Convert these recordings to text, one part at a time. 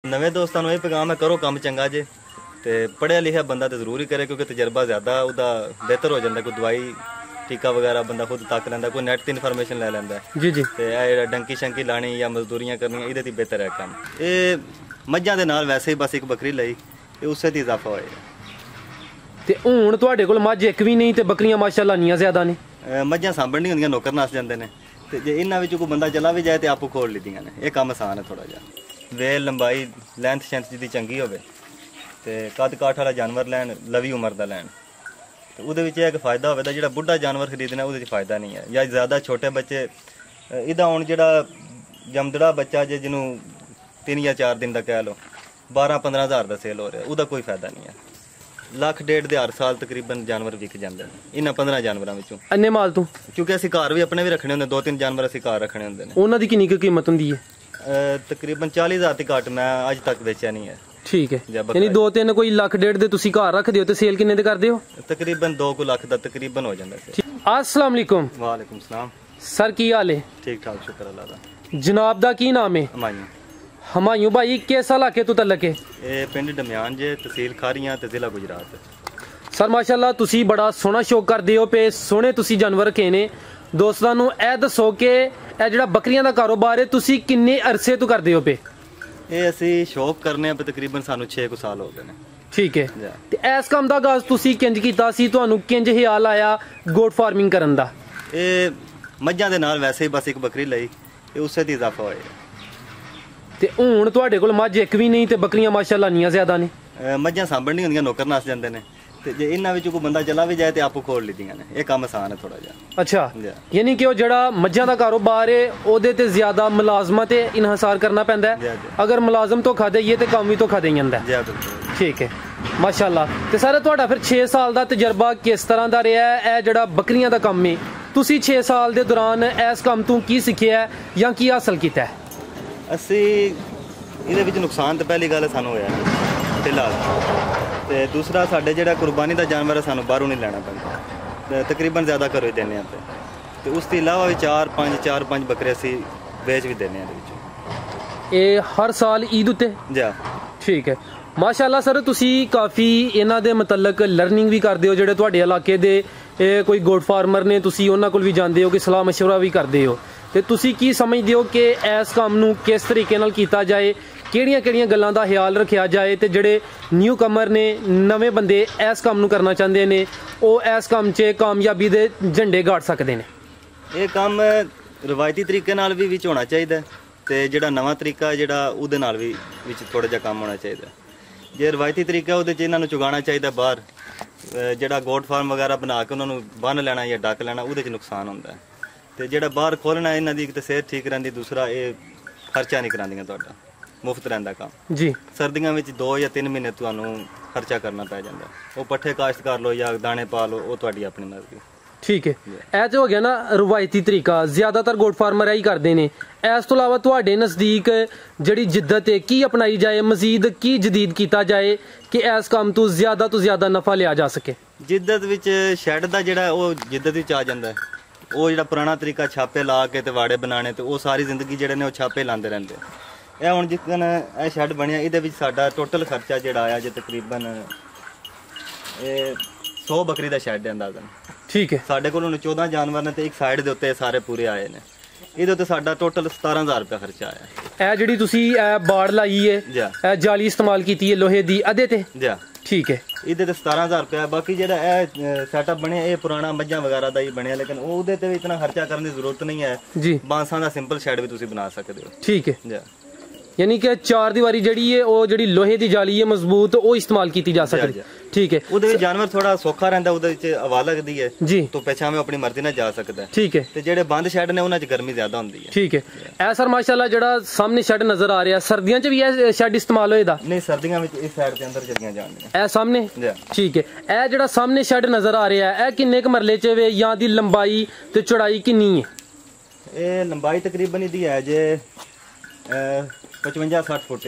नवे दोस्तों को यह पैगाम है, करो काम चंगा जे ते पढ़िया लिखा बंदा तो जरूर ही करे, क्योंकि तजर्बा ज़्यादा उदा बेहतर हो जाता। कोई दवाई टीका वगैरह बंदा खुद तक लैंदा, कोई नैट की इन्फॉर्मेशन ले लैंदा जी जी। ते डंकी शंकी लानी या मजदूरियां करनी ये बेहतर है काम। ये मझां दे नाल वैसे ही बस एक बकरी लई उससे दी इजाफा होएगा। ते हुण तुहाडे कोल मझ एक भी नहीं ते बकरियां माशाअल्लाह इन्नियां ज़्यादा ने। मझां सांभण नहीं होंदियां, नौकर नस जांदे ने ते जे इन्हां विच कोई बंदा चला भी जाए तो आपू खोल लीदियां ने। ये काम आसान है थोड़ा जिहा। वेल लंबाई लेंथ शेंथ जिहदी चंगी होवे ते कद काठ वाला जानवर लैन, लवी उम्र दा लैन, तो उहदे विच इक फायदा होवे दा। जिहड़ा बुढ़ा जानवर खरीदना उहदे च फायदा नहीं है। या ज़्यादा छोटे बच्चे इहदा हुण जिहड़ा जमदड़ा बच्चा जे जिन्हों 3 या 4 दिन का कह लो 12-15 हज़ार का सेल हो रहा, उसका कोई फायदा नहीं है। 1.5 लाख हर साल तकरीबन जानवर विक जाते हैं इन्हां 15 जानवरों में। अन्ने माल तू क्योंकि असं घर भी अपने भी रखने होंगे, 2-3 जानवर असं घर रखने होंगे। उन्हां दी किन्नी कीमत हुंदी है? तकरीबन 40,000 तो घट मैं अज तक बेचा नहीं है। ठीक है, यानी 2-3 कोई 1.5 लाख दे तुसी घर रखदे हो ते सेल किन्ने दे करदे हो? तकरीबन 2 लाख दा तकरीबन हो जाता है। अस्सलाम वालेकुम। वालेकुम सलाम। सर की हाल है? ठीक ठाक, शुक्र अल्लाह दा। जनाब दा की नाम है? हमायूं। हमायूं भाई किस इलाके तो तलक है? ये पिंड डमियान जे, तहसील खारियां ते जिला गुजरात। सर माशाअल्लाह तुसी बड़ा सोहना शौक करदे हो पे सोहने तुसी जानवर रखे ने। दोस्तां नूं ए दसो कि ਇਹ ਜਿਹੜਾ ਬੱਕਰੀਆਂ ਦਾ ਕਾਰੋਬਾਰ ਹੈ ਤੁਸੀਂ ਕਿੰਨੇ ਅਰਸੇ ਤੋਂ ਕਰਦੇ ਹੋ ਪਏ? ਇਹ ਅਸੀਂ ਸ਼ੌਕ ਕਰਨੇ ਆ ਤਕਰੀਬਨ ਸਾਨੂੰ 6 ਸਾਲ ਹੋ ਗਏ ਨੇ। ਠੀਕ ਹੈ, ਤੇ ਇਸ ਕੰਮ ਦਾ ਆਗਾਜ਼ ਤੁਸੀਂ ਕਿੰਜ ਕੀਤਾ ਸੀ? ਤੁਹਾਨੂੰ ਕਿੰਜ ਖਿਆਲ ਆਇਆ ਗੋਟ ਫਾਰਮਿੰਗ ਕਰਨ ਦਾ? ਇਹ ਮੱਝਾਂ ਦੇ ਨਾਲ ਵੈਸੇ ਹੀ ਬਸ ਇੱਕ ਬੱਕਰੀ ਲਈ ਇਹ ਉਸੇ ਦੀ ਇਜ਼ਾਫਾ ਹੋਇਆ। ਤੇ ਹੁਣ ਤੁਹਾਡੇ ਕੋਲ ਮੱਝ ਇੱਕ ਵੀ ਨਹੀਂ ਤੇ ਬੱਕਰੀਆਂ ਮਾਸ਼ਾਅੱਲਾ ਇੰਨੀਆਂ ਜ਼ਿਆਦਾ ਨੇ। ਮੱਝਾਂ ਸਾਂਭਣ ਨਹੀਂ ਹੁੰਦੀਆਂ, ਨੌਕਰ ਨਸ ਜਾਂਦੇ ਨੇ ਤੇ ਜੇ ਇਹਨਾਂ ਵਿੱਚ ਕੋਈ ਬੰਦਾ ਚਲਾ ਵੀ ਜਾਏ ਤੇ ਆਪੂ ਖੋਲ ਲੀਦੀਆਂ ਨੇ। ਇਹ ਕੰਮ ਆਸਾਨ ਹੈ ਥੋੜਾ ਜਿਹਾ। ਅੱਛਾ, ਯਾਨੀ ਕਿ ਉਹ ਜਿਹੜਾ ਮੱਝਾਂ ਦਾ ਕਾਰੋਬਾਰ ਹੈ ਉਹਦੇ ਤੇ ਜ਼ਿਆਦਾ ਮੁਲਾਜ਼ਮਾਂ ਤੇ ਇਨਹਸਾਰ ਕਰਨਾ ਪੈਂਦਾ ਹੈ। ਅਗਰ ਮੁਲਾਜ਼ਮ ਧੋਖਾ ਦੇਈਏ ਤੇ ਕੰਮ ਵੀ ਧੋਖਾ ਦੇਈ ਜਾਂਦਾ ਹੈ। ਠੀਕ ਹੈ, ਮਾਸ਼ਾਅੱਲਾ। ਤੇ ਸਰ ਤੁਹਾਡਾ ਫਿਰ 6 ਸਾਲ ਦਾ ਤਜਰਬਾ ਕਿਸ ਤਰ੍ਹਾਂ ਦਾ ਰਿਹਾ ਹੈ? ਇਹ ਜਿਹੜਾ ਬੱਕਰੀਆਂ ਦਾ ਕੰਮ ਹੈ ਤੁਸੀਂ 6 ਸਾਲ ਦੇ ਦੌਰਾਨ ਇਸ ਕੰਮ ਤੋਂ ਕੀ ਸਿੱਖਿਆ ਜਾਂ ਕੀ ਹਾਸਲ ਕੀਤਾ ਹੈ? ਅਸੀਂ ਇਹਦੇ ਵਿੱਚ ਨੁਕਸਾਨ ਤਾਂ ਪਹਿਲੀ ਗੱਲ ਸਾਨੂੰ ਹੋਇਆ ਫਿਲਹਾਲ, ਤੇ ਦੂਸਰਾ ਸਾਡੇ ਜਿਹੜਾ ਕੁਰਬਾਨੀ ਦਾ ਜਾਨਵਰ ਹੈ ਸਾਨੂੰ ਬਾਹਰੋਂ ਨਹੀਂ ਲੈਣਾ ਪੈਂਦਾ, ਤਕਰੀਬਨ ਜ਼ਿਆਦਾ ਘਰੋਂ ਹੀ ਦਿੰਦੇ ਹਾਂ ਤੇ ਉਸ ਤੋਂ ਇਲਾਵਾ ਵੀ 4-5 ਬੱਕਰੇ ਅਸੀਂ ਵੇਚ ਵੀ ਦਿੰਦੇ ਹਾਂ ਇਹਦੇ ਵਿੱਚ। ਇਹ ਹਰ ਸਾਲ ਈਦ ਉੱਤੇ? ਜੀ ਠੀਕ ਹੈ, ਮਾਸ਼ਾਅੱਲਾ। ਸਰ ਤੁਸੀਂ ਕਾਫੀ ਇਹਨਾਂ ਦੇ ਮੁਤਲਕ ਲਰਨਿੰਗ ਵੀ ਕਰਦੇ ਹੋ, ਜਿਹੜੇ ਤੁਹਾਡੇ ਇਲਾਕੇ ਦੇ ਕੋਈ ਗੋਟ ਫਾਰਮਰ ਨੇ ਤੁਸੀਂ ਉਹਨਾਂ ਕੋਲ ਵੀ ਜਾਂਦੇ ਹੋ ਕਿ ਸਲਾਹ ਮਸ਼ਵਰਾ ਵੀ ਕਰਦੇ ਹੋ, ਤੇ ਤੁਸੀਂ ਕੀ ਸਮਝਦੇ ਹੋ ਕਿ ਇਸ ਕੰਮ ਨੂੰ ਕਿਸ ਤਰੀਕੇ ਨਾਲ ਕੀਤਾ ਜਾਏ, ਕਿਹੜੀਆਂ ਗੱਲਾਂ ਦਾ ਖਿਆਲ ਰੱਖਿਆ ਜਾਏ ਤੇ ਜਿਹੜੇ ਨਿਊ ਕਮਰ ਨੇ, ਨਵੇਂ ਬੰਦੇ ਇਸ ਕੰਮ ਨੂੰ ਕਰਨਾ ਚਾਹੁੰਦੇ ਨੇ ਉਹ ਇਸ ਕੰਮ 'ਚ ਕਾਮਯਾਬੀ ਦੇ ਝੰਡੇ ਗਾੜ ਸਕਦੇ ਨੇ? ਇਹ ਕੰਮ ਰਵਾਇਤੀ ਤਰੀਕੇ ਨਾਲ ਵੀ ਵਿੱਚ ਹੋਣਾ ਚਾਹੀਦਾ ਤੇ ਜਿਹੜਾ ਨਵਾਂ ਤਰੀਕਾ ਜਿਹੜਾ ਉਹਦੇ ਨਾਲ ਵੀ ਵਿੱਚ ਥੋੜਾ ਜਿਹਾ ਕੰਮ ਹੋਣਾ ਚਾਹੀਦਾ। ਜੇ ਰਵਾਇਤੀ ਤਰੀਕਾ ਉਹਦੇ 'ਚ ਇਹਨਾਂ ਨੂੰ ਚੁਗਾਉਣਾ ਚਾਹੀਦਾ ਬਾਹਰ, ਜਿਹੜਾ ਗੋਟ ਫਾਰਮ ਵਗੈਰਾ ਬਣਾ ਕੇ ਉਹਨਾਂ ਨੂੰ ਬੰਨ ਲੈਣਾ ਜਾਂ ਡੱਕ ਲੈਣਾ, ਉਹਦੇ 'ਚ ਨੁਕਸਾਨ ਹੁੰਦਾ। ਤੇ ਜਿਹੜਾ ਬਾਹਰ ਖੋਲਣਾ ਇਹਨਾਂ ਦੀ ਇੱਕ ਤਾਂ ਸਿਹਤ ਠੀਕ ਰਹਿੰਦੀ, ਦੂਸਰਾ ਇਹ ਖਰਚਾ ਨਹੀਂ ਕਰਾਉਂਦੀਆਂ, ਤੁਹਾਡਾ ਮੁਫਤ ਰਹਿੰਦਾ ਕੰਮ ਜੀ। ਸਰਦੀਆਂ ਵਿੱਚ 2 ਜਾਂ 3 ਮਹੀਨੇ ਤੁਹਾਨੂੰ ਖਰਚਾ ਕਰਨਾ ਪੈ ਜਾਂਦਾ। ਉਹ ਪੱਠੇ ਕਾਸ਼ਤ ਕਰ ਲਓ ਜਾਂ ਦਾਣੇ ਪਾ ਲਓ, ਉਹ ਤੁਹਾਡੀ ਆਪਣੀ ਮਰਜ਼ੀ। ਠੀਕ ਹੈ, ਇਹ ਤੇ ਹੋ ਗਿਆ ਨਾ ਰਵਾਇਤੀ ਤਰੀਕਾ, ਜ਼ਿਆਦਾਤਰ ਗੋਟ ਫਾਰਮਰ ਇਹੀ ਕਰਦੇ ਨੇ। ਇਸ ਤੋਂ ਇਲਾਵਾ ਤੁਹਾਡੇ ਨਜ਼ਦੀਕ ਜਿਹੜੀ ਜਿੱਦਤ ਹੈ ਕੀ ਅਪਣਾਈ ਜਾਏ, ਮਜ਼ੀਦ ਕੀ ਜਦੀਦ ਕੀਤਾ ਜਾਏ ਕਿ ਇਸ ਕੰਮ ਤੋਂ ਜ਼ਿਆਦਾ ਨਫਾ ਲਿਆ ਜਾ ਸਕੇ? ਜਿੱਦਤ ਵਿੱਚ ਸ਼ੈੱਡ ਦਾ ਜਿਹੜਾ ਉਹ ਜਿੱਦਤ ਵਿੱਚ ਆ ਜਾਂਦਾ। ਉਹ ਜਿਹੜਾ ਪੁਰਾਣਾ ਤਰੀਕਾ ਛਾਪੇ ਲਾ ਕੇ ਤੇ ਵਾੜੇ ਬਣਾਉਣੇ, ਤੇ ਉਹ ਸਾਰੀ ਜ਼ਿੰਦਗੀ ਜਿਹੜੇ ਨੇ ਉਹ ਛਾਪੇ ਲਾਉਂਦੇ ਰਹਿੰਦੇ। ਇਹ ਹੁਣ ਜਿੱਕਣ ਇਹ ਸ਼ੈੱਡ ਬਣਿਆ, ਇਹਦੇ ਵਿੱਚ ਸਾਡਾ ਟੋਟਲ ਖਰਚਾ ਜਿਹੜਾ ਆਇਆ ਜੇ ਤਕਰੀਬਨ ਇਹ 100 ਬੱਕਰੀ ਦਾ ਸ਼ੈੱਡ ਹੈ ਅੰਦਾਜ਼ਨ। ਠੀਕ ਹੈ, ਸਾਡੇ ਕੋਲ ਹੁਣ 14 ਜਾਨਵਰ ਨੇ ਤੇ ਇੱਕ ਸਾਈਡ ਦੇ ਉੱਤੇ ਸਾਰੇ ਪੂਰੇ ਆਏ ਨੇ। ਇਹਦੇ ਉੱਤੇ ਸਾਡਾ ਟੋਟਲ 17,000 ਰੁਪਏ ਖਰਚਾ ਆਇਆ। ਇਹ ਜਿਹੜੀ ਤੁਸੀਂ ਬਾੜ ਲਾਈ ਹੈ, ਇਹ ਜਾਲੀ ਇਸਤੇਮਾਲ ਕੀਤੀ ਹੈ ਲੋਹੇ ਦੀ ਅਦੇ ਤੇ? ਜੀ ਠੀਕ ਹੈ, ਇਹਦੇ ਤੇ 17,000 ਰੁਪਏ। ਬਾਕੀ ਜਿਹੜਾ ਇਹ ਸੈਟਅਪ ਬਣਿਆ ਇਹ ਪੁਰਾਣਾ ਮੱਝਾਂ ਵਗੈਰਾ ਦਾ ਹੀ ਬਣਿਆ, ਲੇਕਿਨ ਉਹਦੇ ਤੇ ਵੀ ਇਤਨਾ ਖਰਚਾ ਕਰਨ ਦੀ ਜ਼ਰੂਰਤ ਨਹੀਂ ਹੈ ਜੀ। ਬਾਂਸਾਂ ਦਾ ਸਿੰਪਲ ਸ਼ੈੱਡ ਵੀ ਤੁਸੀਂ ਬਣਾ ਸਕਦੇ ਹੋ। ਠੀਕ ਹੈ ਜੀ, ਯਾਨੀ ਕਿ 4 ਦੀਵਾਰੀ ਜਿਹੜੀ ਹੈ ਉਹ ਜਿਹੜੀ ਲੋਹੇ ਦੀ ਜਾਲੀ ਹੈ ਮਜ਼ਬੂਤ, ਉਹ ਇਸਤੇਮਾਲ ਕੀਤੀ ਜਾ ਸਕਦੀ। ਠੀਕ ਹੈ, ਉਹਦੇ ਵਿੱਚ ਜਾਨਵਰ ਥੋੜਾ ਸੌਖਾ ਰਹਿੰਦਾ, ਉਹਦੇ ਵਿੱਚ ਹਵਾ ਲੱਗਦੀ ਹੈ ਜੀ, ਤੋਂ ਪਿਛਾਵੇਂ ਆਪਣੀ ਮਰਜ਼ੀ ਨਾਲ ਜਾ ਸਕਦਾ। ਠੀਕ ਹੈ, ਤੇ ਜਿਹੜੇ ਬੰਦ ਸ਼ੈੱਡ ਨੇ ਉਹਨਾਂ 'ਚ ਗਰਮੀ ਜ਼ਿਆਦਾ ਹੁੰਦੀ ਹੈ। ਠੀਕ ਹੈ, ਇਹ ਸਰ ਮਾਸ਼ਾਅੱਲਾ ਜਿਹੜਾ ਸਾਹਮਣੇ ਸ਼ੈੱਡ ਨਜ਼ਰ ਆ ਰਿਹਾ, ਸਰਦੀਆਂ 'ਚ ਵੀ ਇਹ ਸ਼ੈੱਡ ਇਸਤੇਮਾਲ ਹੋਏਦਾ? ਨਹੀਂ, ਸਰਦੀਆਂ ਵਿੱਚ ਇਸ ਸਾਈਡ ਤੇ ਅੰਦਰ ਚੱਲੀਆਂ ਜਾਂਦੀਆਂ। ਇਹ ਸਾਹਮਣੇ? ਠੀਕ ਹੈ, ਇਹ ਜਿਹੜਾ ਸਾਹਮਣੇ ਸ਼ੈੱਡ ਨਜ਼ਰ ਆ ਰਿਹਾ ਇਹ ਕਿੰਨੇ ਕੁ ਮਰਲੇ 'ਚ ਵੇ ਜਾਂ ਦੀ ਲੰਬਾਈ ਤੇ ਚੌੜਾਈ ਕਿੰਨੀ ਹੈ? ਇਹ ਲੰਬਾਈ ਤਕਰੀਬਨ ਇਹਦੀ ਹੈ ਜੇ 55-60 ਫੁੱਟ।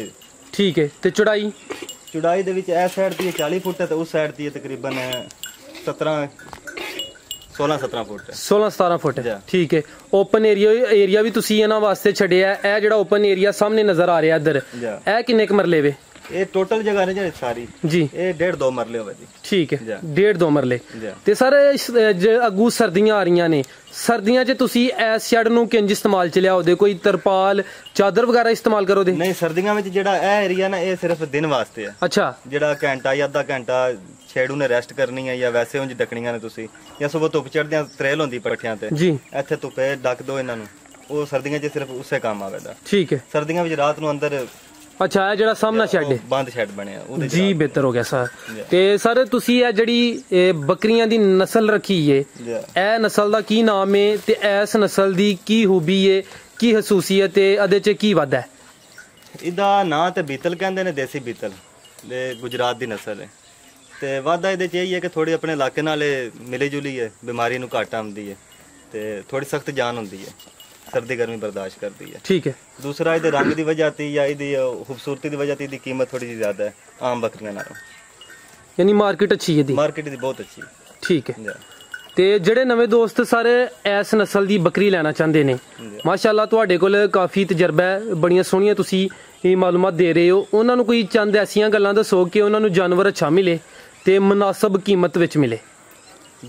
ਠੀਕ ਹੈ, ਤੇ ਚੌੜਾਈ ਦੇ ਵਿੱਚ ਇਸ ਸਾਈਡ ਦੀ 40 ਫੁੱਟ ਹੈ ਤੇ ਉਸ ਸਾਈਡ ਦੀ ਤਕਰੀਬਨ 17 16-17 ਫੁੱਟ 16-17 ਫੁੱਟ ਜੀ। ਠੀਕ ਹੈ। ਓਪਨ ਏਰੀਆ ਵੀ ਤੁਸੀਂ ਇਹਨਾਂ ਵਾਸਤੇ ਛੱਡਿਆ। ਇਹ ਜਿਹੜਾ ਓਪਨ ਏਰੀਆ ਸਾਹਮਣੇ ਨਜ਼ਰ ਆ ਰਿਹਾ ਇੱਧਰ, ਜੀ। ਇਹ ਕਿੰਨੇ ਕੁ ਮਰਲੇ ਵੇ? ਇਹ ਟੋਟਲ ਜਗ੍ਹਾ ਨੇ ਜਿਹੜੀ ਸਾਰੀ ਜੀ ਇਹ 1.5-2 ਮਰਲੇ ਹੋਵੇ ਜੀ। ਠੀਕ ਹੈ, ਜੀ। 1.5-2 ਮਰਲੇ। ਜੀ। ਤੇ ਸਰ ਅੱਗੂ ਸਰਦੀਆਂ ਆ ਰਹੀਆਂ ਨੇ, ਸਰਦੀਆਂ 'ਚ ਤੁਸੀਂ ਇਸ ਸ਼ੈਡ ਨੂੰ ਕਿੰਜ ਇਸਤੇਮਾਲ ਚ ਲਿਆਓਦੇ? ਕੋਈ ਤਰਪਾਲ ਚਾਦਰ ਵਗੈਰਾ ਇਸਤੇਮਾਲ ਕਰੋ ਦੇ? ਨਹੀਂ, ਸਰਦੀਆਂ ਵਿੱਚ ਜਿਹੜਾ ਇਹ ਏਰੀਆ ਨਾ ਇਹ ਸਿਰਫ ਦਿਨ ਵਾਸਤੇ ਹੈ। ਅੱਛਾ, ਜਿਹੜਾ ਘੰਟਾ ਜਾਂ ਅੱਧਾ ਘੰਟਾ ਛੇੜੂ ਨੇ ਰੈਸਟ ਕਰਨੀ ਹੈ ਜਾਂ ਵੈਸੇ ਉਂਝ ਡੱਕਣੀਆਂ ਨੇ ਤੁਸੀਂ, ਜਾਂ ਸਵੇਰ ਧੁੱਪ ਚੜ੍ਹਦਿਆਂ ਤਰੇਲ ਹੁੰਦੀ ਪੱਠਿਆਂ ਤੇ, ਜੀ ਇੱਥੇ ਧੁੱਪੇ ਡੱਕ ਦੋ ਇਹਨਾਂ ਨੂੰ, ਉਹ ਸਰਦੀਆਂ 'ਚ ਸਿਰਫ ਉਸੇ ਕੰਮ ਆਵੇਗਾ। ਠੀਕ ਹੈ। ਸਰਦੀਆਂ ਵਿੱਚ ਰਾਤ ਨੂੰ ਅੰਦਰ ਅੱਛਾ, ਇਹ ਜਿਹੜਾ ਸਾਹਮਣਾ ਸ਼ੈਡ ਹੈ ਬੰਦ ਸ਼ੈਡ ਬਣਿਆ ਉਹਦੇ 'ਚ ਜੀ, ਰਾਤ- ਬਿਹਤਰ ਹੋ ਗਿਆ ਸਰ। ਜੀ। ਤੇ ਸਰ ਤੁਸੀਂ ਇਹ ਜਿਹੜੀ ਬੱਕਰੀਆਂ ਦੀ ਨਸਲ ਰੱਖੀ ਏ, ਜੀ। ਇਹ ਨਸਲ ਦਾ ਕੀ ਨਾਮ ਏ ਤੇ ਇਸ ਨਸਲ ਦੀ ਕੀ ਖੂਬੀ ਏ, ਕੀ ਖਸੂਸੀਅਤ ਏ, ਇਹਦੇ 'ਚ ਕੀ ਵਾਧਾ ਹੈ? ਇਹਦਾ ਨਾਂ ਤੇ ਬੀਤਲ ਕਹਿੰਦੇ ਨੇ, ਦੇਸੀ ਬੀਤਲ ਦੇ ਗੁਜਰਾਤ ਦੀ ਨਸਲ ਹੈ। ਤੇ ਵਾਧਾ ਇਹਦੇ 'ਚ ਇਹ ਹੀ ਹੈ ਕਿ ਥੋੜੀ ਆਪਣੇ ਇਲਾਕੇ ਨਾਲ ਮਿਲੀ ਜੁਲੀ ਹੈ, ਬਿਮਾਰੀ ਨੂੰ ਘੱਟ ਆਉਂਦੀ ਹੈ ਤੇ ਥੋੜੀ ਸਖਤ ਜਾਨ ਹੁੰਦੀ ਹੈ, ਸਰਦੀ ਗਰਮੀ ਬਰਦਾਸ਼ਤ ਕਰਦੀ ਹੈ। ਠੀਕ ਹੈ। ਦੂਸਰਾ ਇਹਦੇ ਰੰਗ ਦੀ ਵਜ੍ਹਾ ਤੇ ਜਾਂ ਇਹਦੀ ਖੂਬਸੂਰਤੀ ਦੀ ਵਜ੍ਹਾ ਤੇ ਇਹਦੀ ਕੀਮਤ ਥੋੜੀ ਜਿਹੀ ਜ਼ਿਆਦਾ ਹੈ ਆਮ ਬੱਕਰੀਆਂ ਨਾਲੋਂ। ਯਾਨੀ ਮਾਰਕੀਟ ਅੱਛੀ ਹੈ ਇਹਦੀ? ਮਾਰਕੀਟ ਦੀ ਬਹੁਤ ਅੱਛੀ ਠੀਕ ਹੈ। ਜੀ। ਤੇ ਜਿਹੜੇ ਨਵੇਂ ਦੋਸਤ ਸਾਰੇ ਇਸ ਨਸਲ ਦੀ ਬੱਕਰੀ ਲੈਣਾ ਚਾਹੁੰਦੇ ਨੇ, ਮਾਸ਼ਾਅੱਲਾ ਤੁਹਾਡੇ ਕੋਲ ਕਾਫੀ ਤਜਰਬਾ ਹੈ, ਬੜੀਆਂ ਸੋਹਣੀਆਂ ਤੁਸੀਂ ਇਹ ਮਾਲੂਮਾਤ ਦੇ ਰਹੇ ਹੋ, ਉਹਨਾਂ ਨੂੰ ਕੋਈ ਚੰਦ ਐਸੀਆਂ ਗੱਲਾਂ ਦੱਸੋ ਕਿ ਉਹਨਾਂ ਨੂੰ ਜਾਨਵਰ ਅੱਛਾ ਮਿਲੇ ਤੇ ਮੁਨਾਸਬ ਕੀਮਤ ਵਿੱਚ ਮਿਲੇ।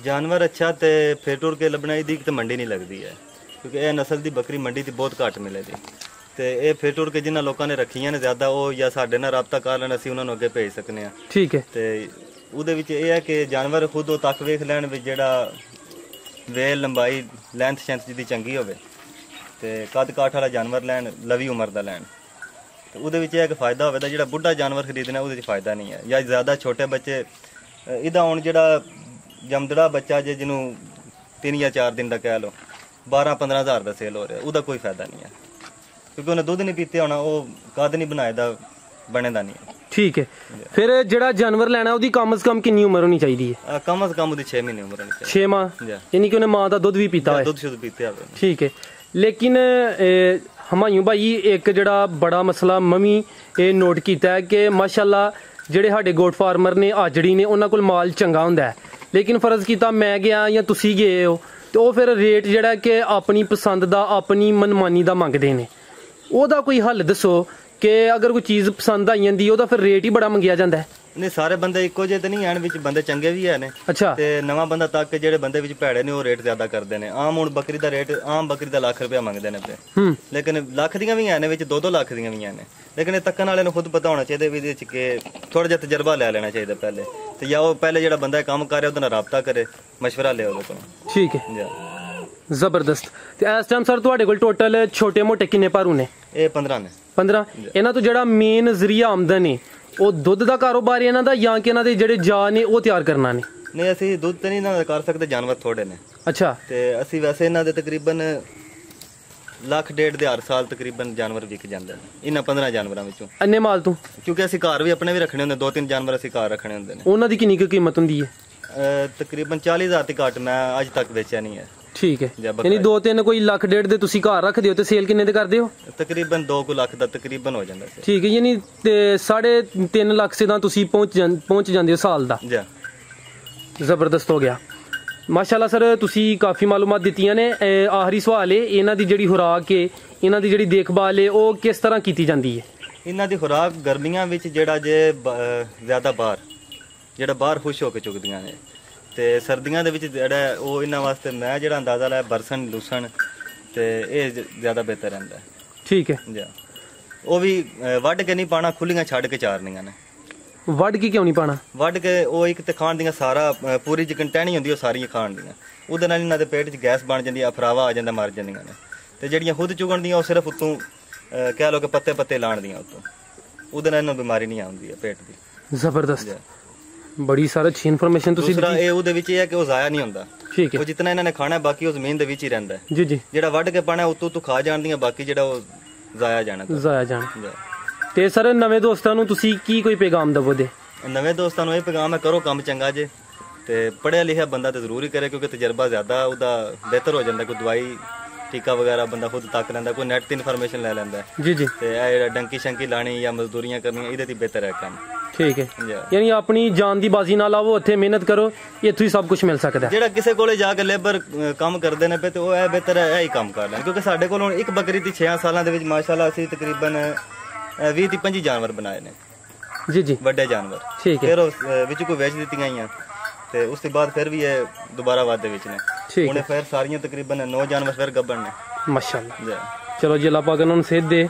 ਜਾਨਵਰ ਅੱਛਾ ਤੇ ਫਿਰ ਟੁਰ ਕੇ ਲੱਭਣਾ, ਇਹਦੀ ਤੇ ਮੰਡੀ ਨਹੀਂ ਲੱਗਦੀ ਹੈ ਕਿਉਂਕਿ ਇਹ ਨਸਲ ਦੀ ਬੱਕਰੀ ਮੰਡੀ 'ਚ ਬਹੁਤ ਘੱਟ ਮਿਲੇਗੀ। ਤੇ ਇਹ ਫਿਰ ਟੁਰ ਕੇ ਜਿਨ੍ਹਾਂ ਲੋਕਾਂ ਨੇ ਰੱਖੀਆਂ ਨੇ ਜ਼ਿਆਦਾ, ਉਹ ਜਾਂ ਸਾਡੇ ਨਾਲ ਰਾਬਤਾ ਕਰ ਲੈਣ, ਅਸੀਂ ਉਹਨਾਂ ਨੂੰ ਅੱਗੇ ਭੇਜ ਸਕਨੇ ਆ। ਠੀਕ ਹੈ। ਤੇ ਉਹਦੇ ਵਿੱਚ ਇਹ ਹੈ ਕਿ ਜਾਨਵਰ ਖੁਦ ਉਹ ਤੱਕ ਵੇਖ ਲੈਣ ਵੀ ਜਿਹੜਾ ਵੇਲ ਲੰਬਾਈ ਲੈਂਥ ਸ਼ੈਂਥ ਜਿਹਦੀ ਚੰਗੀ ਹੋਵੇ ਤੇ ਕੱਦ ਕਾਠ ਵਾਲਾ ਜਾਨਵਰ ਲੈਣ, ਲਵੀ ਉਮਰ ਦਾ ਲੈਣ। ਤੇ ਉਹਦੇ ਵਿੱਚ ਇਹ ਇੱਕ ਫਾਇਦਾ ਹੋਵੇਗਾ, ਜਿਹੜਾ ਬੁੱਢਾ ਜਾਨਵਰ ਖਰੀਦਣਾ ਉਹਦੇ 'ਚ ਫਾਇਦਾ ਨਹੀਂ ਹੈ। ਜਾਂ ਜ਼ਿਆਦਾ ਛੋਟੇ ਬੱਚੇ, ਇਹਦਾ ਹੁਣ ਜਿਹੜਾ ਜਮਦੜਾ ਬੱਚਾ ਜੇ ਜਿਹਨੂੰ 3 ਜਾਂ 4 ਦਿਨ ਦਾ ਕਹਿ ਲਓ, 12-15 ਹਜ਼ਾਰ ਦਾ ਸੇਲ ਹੋ ਰਿਹਾ, ਉਹਦਾ ਕੋਈ ਫਾਇਦਾ ਨਹੀਂ ਹੈ ਕਿਉਂਕਿ ਉਹਨੇ ਦੁੱਧ ਨਹੀਂ ਪੀਤੇ ਹੋਣਾ, ਉਹ ਕੱਦ ਨਹੀਂ ਬਣਾਏ ਦਾ, ਬਣੇਦਾ ਨਹੀਂ ਹੈ। ਠੀਕ ਹੈ। ਫਿਰ ਜਿਹੜਾ ਜਾਨਵਰ ਲੈਣਾ ਉਹਦੀ ਕਮ ਸੇ ਕਮ ਕਿੰਨੀ ਉਮਰ ਹੋਣੀ ਚਾਹੀਦੀ ਹੈ? ਕਮ ਸੇ ਕਮ ਉਹਦੀ 6 ਮਹੀਨੇ ਉਮਰ ਹੋਣੀ ਚਾਹੀਦੀ 6 ਮਾਹ, ਜੀ। ਯਾਨੀ ਕਿ ਉਹਨੇ ਮਾਂ ਦਾ ਦੁੱਧ ਵੀ ਪੀਤਾ ਹੋਵੇ। ਦੁੱਧ ਸ਼ੁੱਧ ਪੀਤੇ ਹੋਵੇ। ਠੀਕ ਹੈ। ਲੇਕਿਨ ਹਮਾਯੂ ਭਾਈ ਇੱਕ ਜਿਹੜਾ ਬੜਾ ਮਸਲਾ ਮਮੀ ਇਹ ਨੋਟ ਕੀਤਾ ਹੈ ਕਿ ਮਾਸ਼ਾਅੱਲਾ ਜਿਹੜੇ ਸਾਡੇ ਗੋਟ ਫਾਰਮਰ ਨੇ, ਆਜੜੀ ਨੇ, ਉਹਨਾਂ ਕੋਲ ਮਾਲ ਚੰਗਾ ਹੁੰਦਾ ਹੈ, ਲੇਕਿਨ ਫਰਜ਼ ਕੀਤਾ ਮੈਂ ਗਿਆ ਜਾਂ ਤੁਸੀਂ ਗਏ ਹੋ ਤੇ ਉਹ ਫਿਰ ਰੇਟ ਜਿਹੜਾ ਕਿ ਆਪਣੀ ਪਸੰਦ ਦਾ, ਆਪਣੀ ਮਨਮਾਨੀ ਦਾ ਮੰਗਦੇ ਨੇ। ਉਹਦਾ ਕੋਈ ਹੱਲ ਦੱਸੋ ਕਿ ਅਗਰ ਕੋਈ ਚੀਜ਼ ਪਸੰਦ ਆਈ ਜਾਂਦੀ ਉਹਦਾ ਫਿਰ ਰੇਟ ਹੀ ਬੜਾ ਮੰਗਿਆ ਜਾਂਦਾ ਹੈ। ਨਹੀਂ, ਸਾਰੇ ਬੰਦੇ ਇੱਕੋ ਜਿਹੇ ਤੇ ਨਹੀਂ ਹਨ, ਵਿੱਚ ਬੰਦੇ ਚੰਗੇ ਵੀ ਹੈ ਨੇ। ਅੱਛਾ। ਤੇ ਨਵਾਂ ਬੰਦਾ ਤੱਕ ਜਿਹੜੇ ਬੰਦੇ ਵਿੱਚ ਭੈੜੇ ਨੇ ਉਹ ਰੇਟ ਜ਼ਿਆਦਾ ਕਰਦੇ ਨੇ। ਆਮ ਹੁਣ ਬੱਕਰੀ ਦਾ ਰੇਟ, ਆਮ ਬੱਕਰੀ ਦਾ ਲੱਖ ਰੁਪਇਆ ਮੰਗਦੇ ਨੇ ਪਏ, ਲੇਕਿਨ ਲੱਖ ਦੀਆਂ ਵੀ ਨੇ, ਵਿੱਚ 2-2 ਲੱਖ ਦੀਆਂ ਵੀ ਨੇ। ਲੇਕਿਨ ਇਹ ਤੱਕਣ ਵਾਲੇ ਨੂੰ ਖੁਦ ਪਤਾ ਹੋਣਾ ਚਾਹੀਦਾ ਵੀ ਇਹਦੇ ਚ ਕਿ ਥੋੜਾ ਜਿਹਾ ਤਜਰਬਾ ਲੈ ਲੈਣਾ ਚਾਹੀਦਾ ਪਹਿਲੇ, ਤੇ ਜਾਂ ਉਹ ਪਹਿਲੇ ਜਿਹੜਾ ਬੰਦਾ ਕੰਮ ਕਰ ਰਿਹਾ ਉਹਦੇ ਨਾਲ ਰਾਬਤਾ ਕਰੇ, ਮਸ਼ਵਰਾ ਲਿਆ ਉਹਦੇ ਕੋਲੋਂ। ਠੀਕ ਹੈ, ਜ਼ਬਰਦਸਤ। ਤੇ ਇਸ ਟਾਈਮ ਸਰ ਤੁਹਾਡੇ ਕੋਲ ਟੋਟਲ ਛੋਟੇ ਮੋਟੇ ਕਿੰਨੇ ਭਾਰੂ ਨੇ? ਇਹ 15 ਨੇ। 15। ਇਹਨਾਂ ਤੋਂ ਜਿਹੜਾ ਮੇਨ ਜ਼ਰੀਆ ਆਮਦਨ ਹੈ ਉਹ ਦੁੱਧ ਦਾ ਕਾਰੋਬਾਰ ਹੈ ਇਹਨਾਂ ਦਾ, ਜਾਂ ਕਿ ਇਹਨਾਂ ਦੇ ਜਿਹੜੇ ਜਾ ਨੇ ਉਹ ਤਿਆਰ ਕਰਨਾ ਨੇ? ਨਹੀਂ, ਅਸੀਂ ਦੁੱਧ ਤੇ ਨਹੀਂ ਇਹਨਾਂ ਦਾ ਕਰ ਸਕਦੇ, ਜਾਨਵਰ ਥੋੜੇ ਨੇ। ਅੱਛਾ। ਤੇ ਅਸੀਂ ਵੈਸੇ ਇਹਨਾਂ ਦੇ ਤਕਰੀਬਨ ਲੱਖ ਡੇਢ ਦੇ ਹਰ ਸਾਲ ਤਕਰੀਬਨ ਜਾਨਵਰ ਵਿਕ ਜਾਂਦੇ ਨੇ ਇਹਨਾਂ 15 ਜਾਨਵਰਾਂ ਵਿੱਚੋਂ। ਅੰਨੇ ਮਾਲ ਤੋਂ? ਕਿਉਂਕਿ ਅਸੀਂ ਘਰ ਵੀ ਆਪਣੇ ਵੀ ਰੱਖਣੇ ਹੁੰਦੇ, 2-3 ਜਾਨਵਰ ਅਸੀਂ ਘਰ ਰੱਖਣੇ ਹੁੰਦੇ ਨੇ। ਉਹਨਾਂ ਦੀ ਕਿੰਨੀ ਕੁ ਕੀਮਤ ਹੁੰਦੀ ਹੈ? ਤਕਰੀਬਨ 40,000 ਦੀ ਘੱਟ ਮੈਂ ਅੱਜ ਤੱਕ ਵੇਚਿਆ ਨਹੀਂ ਹੈ। ਠੀਕ ਹੈ। ਯਾਨੀ 2-3 ਕੋਈ ਲੱਖ ਡੇਢ ਦੇ ਤੁਸੀਂ ਘਰ ਰੱਖਦੇ ਹੋ ਤੇ ਸੇਲ ਕਿੰਨੇ ਦੇ ਕਰਦੇ ਹੋ? ਤਕਰੀਬਨ 2 ਲੱਖ ਦਾ ਤਕਰੀਬਨ ਹੋ ਜਾਂਦਾ ਸੀ। ਠੀਕ ਹੈ, ਯਾਨੀ 3.5 ਲੱਖ ਸੇ ਤਾਂ ਤੁਸੀਂ ਪਹੁੰਚ ਜਾਂਦੇ ਹੋ ਸਾਲ ਦਾ। ਜੀ, ਜ਼ਬਰਦਸਤ ਹੋ ਗਿਆ। ਮਾਸ਼ਾਅੱਲਾ ਸਰ, ਤੁਸੀਂ ਕਾਫੀ ਮਾਲੂਮਾਤ ਦਿੱਤੀਆਂ ਨੇ। ਆਖਰੀ ਸਵਾਲ ਹੈ, ਇਹਨਾਂ ਦੀ ਜਿਹੜੀ ਖੁਰਾਕ ਹੈ, ਇਹਨਾਂ ਦੀ ਜਿਹੜੀ ਦੇਖਭਾਲ ਹੈ, ਉਹ ਕਿਸ ਤਰ੍ਹਾਂ ਕੀਤੀ ਜਾਂਦੀ ਹੈ? ਇਹਨਾਂ ਦੀ ਖੁਰਾਕ ਗਰਮੀਆਂ ਵਿੱਚ ਜਿਹੜਾ ਜੇ ਜ਼ਿਆਦਾ ਬਾਹਰ ਖੁਸ਼ ਹੋ ਕੇ ਚੁਗਦੀਆਂ ਨੇ, ਤੇ ਸਰਦੀਆਂ ਦੇ ਵਿੱਚ ਜਿਹੜਾ ਉਹ ਇਹਨਾਂ ਵਾਸਤੇ ਮੈਂ ਜਿਹੜਾ ਅੰਦਾਜ਼ਾ ਲਾਇਆ ਬਰਸਨ ਲੂਸਣ ਤੇ ਇਹ ਜ਼ਿਆਦਾ ਬਿਹਤਰ ਰਹਿੰਦਾ ਹੈ। ਠੀਕ ਹੈ ਜੀ। ਉਹ ਵੀ ਵੱਢ ਕੇ ਨਹੀਂ ਪਾਣਾ, ਖੁੱਲੀਆਂ ਛੱਡ ਕੇ ਚਾਰਨੀਆਂ ਨੇ। ਵੱਢ ਕੇ ਕਿਉਂ ਨਹੀਂ ਪਾਣਾ? ਵੱਢ ਕੇ ਉਹ ਇੱਕ ਤੇ ਖਾਣ ਦੀਆਂ ਸਾਰਾ ਪੂਰੀ ਜਿਕਨ ਟਹਿਣੀ ਹੁੰਦੀ ਉਹ ਸਾਰੀਆਂ ਖਾਣ ਦੀਆਂ, ਉਹਦੇ ਨਾਲ ਇਹਨਾਂ ਦੇ ਪੇਟ 'ਚ ਗੈਸ ਬਣ ਜਾਂਦੀ, ਅਫਰਾਵਾ ਆ ਜਾਂਦਾ, ਮਰ ਜਾਂਦੀਆਂ ਨੇ। ਤੇ ਜਿਹੜੀਆਂ ਖੁਦ ਚੁਗਣ ਦੀਆਂ ਉਹ ਸਿਰਫ ਉੱਤੋਂ ਕਹਿ ਲਓ ਕਿ ਪੱਤੇ ਲਾਣ ਦੀਆਂ ਉੱਤੋਂ, ਉਹਦੇ ਨਾਲ ਇਹਨਾਂ ਬਿਮਾਰੀ ਨਹੀਂ ਆਉਂਦੀ ਹੈ ਪੇਟ ਦੀ। ਜ਼ਬਰਦਸਤ, ਬੜੀ ਸਾਰੀ ਅੱਛੀ ਇਨਫੋਰਮੇਸ਼ਨ ਤੁਸੀਂ ਦੂਸਰਾ ਇਹ ਉਹਦੇ ਵਿੱਚ ਇਹ ਹੈ ਕਿ ਉਹ ਜ਼ਾਇਆ ਨਹੀਂ ਹੁੰਦਾ। ਠੀਕ ਹੈ। ਉਹ ਜਿੰਨਾ ਇਹਨਾਂ ਨੇ ਖਾਣਾ ਬਾਕੀ ਉਹ ਜ਼ਮੀਨ ਦੇ ਵਿੱਚ ਹੀ ਰਹਿੰਦਾ ਹੈ। ਜੀ ਜੀ। ਜਿਹੜਾ ਵੱਢ ਕੇ ਪਾਣਾ ਉੱਤੋਂ ਖਾ ਜਾਣਦੀਆਂ, ਬਾਕੀ ਜਿਹੜਾ ਉਹ ਜ਼ਾਇਆ ਜਾਣਾ। ਤੇ ਸਰ ਨਵੇਂ ਦੋਸਤਾਂ ਨੂੰ ਤੁਸੀਂ ਕੀ ਕੋਈ ਪੈਗਾਮ ਦਵੋਗੇ? ਨਵੇਂ ਦੋਸਤਾਂ ਨੂੰ ਇਹ ਪੈਗਾਮ ਹੈ, ਕਰੋ ਕੰਮ ਚੰਗਾ ਜੇ, ਤੇ ਪੜ੍ਹਿਆ ਲਿਖਿਆ ਬੰਦਾ ਤੇ ਜ਼ਰੂਰ ਹੀ ਕਰੇ ਕਿਉਂਕਿ ਤਜਰਬਾ ਜ਼ਿਆਦਾ ਉਹਦਾ ਬਿਹਤਰ ਹੋ ਜਾਂਦਾ। ਕੋਈ ਦਵਾਈ ਟੀਕਾ ਵਗੈਰਾ ਬੰਦਾ ਖੁਦ ਤੱਕ ਲੈਂਦਾ, ਕੋਈ ਨੈਟ ਤੇ ਇਨਫੋਰਮੇਸ਼ਨ ਲੈ ਲੈਂਦਾ। ਜੀ ਜੀ। ਤੇ ਇਹ ਡੰਕੀ ਸ਼ੰਕੀ ਲਾਣੀ ਜਾਂ ਮਜ਼ਦੂਰੀਆਂ ਕਰਨੀਆਂ ਇਹਦੇ ਤੇ ਬਿਹਤਰ ਹੈ ਕੰਮ। ਠੀਕ ਹੈ ਜੀ। ਯਾਨੀ ਆਪਣੀ ਜਾਨ ਦੀ ਬਾਜ਼ੀ ਨਾਲ ਆਵੋ, ਇੱਥੇ ਮਿਹਨਤ ਕਰੋ, ਇੱਥੋਂ ਹੀ ਸਭ ਕੁਝ ਮਿਲ ਸਕਦਾ ਹੈ। ਜਿਹੜਾ ਕਿਸੇ ਕੋਲੇ ਜਾ ਕੇ ਲੇਬਰ ਕੰਮ ਕਰਦੇ ਨੇ ਪਏ ਤੇ ਉਹ ਇਹ ਬਿਹਤਰ ਹੈ ਇਹ ਹੀ ਕੰਮ ਕਰ ਲੈਣ, ਕਿਉਂਕਿ ਸਾਡੇ ਕੋਲ ਹੁਣ ਇੱਕ ਬੱਕਰੀ ਦੀ 6 ਸਾਲਾਂ ਦੇ ਵਿੱਚ ਮਾਸ਼ਾਅੱਲਾ ਅਸੀਂ ਤਕਰੀਬਨ 20 ਤੋਂ 25 ਜਾਨਵਰ ਬਣਾਏ ਨੇ, ਜੀ ਜੀ ਵੱਡੇ ਜਾਨਵਰ। ਠੀਕ ਹੈ ਫਿਰ ਉਸ ਵਿੱਚ ਕੋਈ ਵੇਚ ਦਿੱਤੀਆਂ ਹੀ ਆ ਤੇ ਉਸ ਤੋਂ ਬਾਅਦ ਫਿਰ ਵੀ ਇਹ ਦੁਬਾਰਾ ਵਾਧੇ ਵਿੱਚ ਨੇ। ਠੀਕ ਹੁਣ ਫਿਰ ਸਾਰੀਆਂ ਤਕਰੀਬਨ 9 ਜਾਨਵਰ ਫਿਰ ਗੱਭਣ ਨੇ। ਮਾਸ਼ਾਅੱਲਾ। ਜੀ। ਚਲੋ ਜੀ, ਅੱਲਾਹ ਪਾਕ ਉਹਨਾਂ ਨੂੰ ਸਿਹਤ ਦੇ।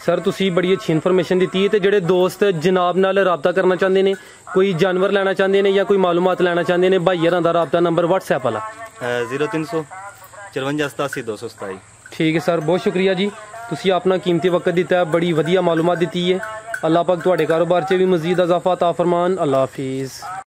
ਸਰ ਤੁਸੀਂ ਬੜੀ ਅੱਛੀ ਇਨਫੋਰਮੇਸ਼ਨ ਦਿੱਤੀ ਹੈ, ਤੇ ਜਿਹੜੇ ਦੋਸਤ ਜਨਾਬ ਨਾਲ ਰਾਬਤਾ ਕਰਨਾ ਚਾਹੁੰਦੇ ਨੇ, ਕੋਈ ਜਾਨਵਰ ਲੈਣਾ ਚਾਹੁੰਦੇ ਨੇ ਜਾਂ ਕੋਈ ਮਾਲੂਮਾਤ ਲੈਣਾ ਚਾਹੁੰਦੇ ਨੇ, ਭਾਈ ਹਰਾਂ ਦਾ ਰਾਬਤਾ ਨੰਬਰ WhatsApp ਵਾਲਾ 0300 54 87 227। ਠੀਕ ਹੈ ਸਰ, ਬਹੁਤ ਸ਼ੁਕਰੀਆ ਜੀ, ਤੁਸੀਂ ਆਪਣਾ ਕੀਮਤੀ ਵਕਤ ਦਿੱਤਾ ਹੈ, ਬੜੀ ਵਧੀਆ ਮਾਲੂਮਾਤ ਦਿੱਤੀ ਹੈ। ਅੱਲਾਹ ਪਾਕ ਤੁਹਾਡੇ ਕਾਰੋਬਾਰ 'ਚ ਵੀ ਮਜ਼ੀਦ ਇਜ਼ਾਫਾ ਅਤਾ ਫਰਮਾਨ। ਅੱਲਾਹ ਹਾਫਿਜ਼।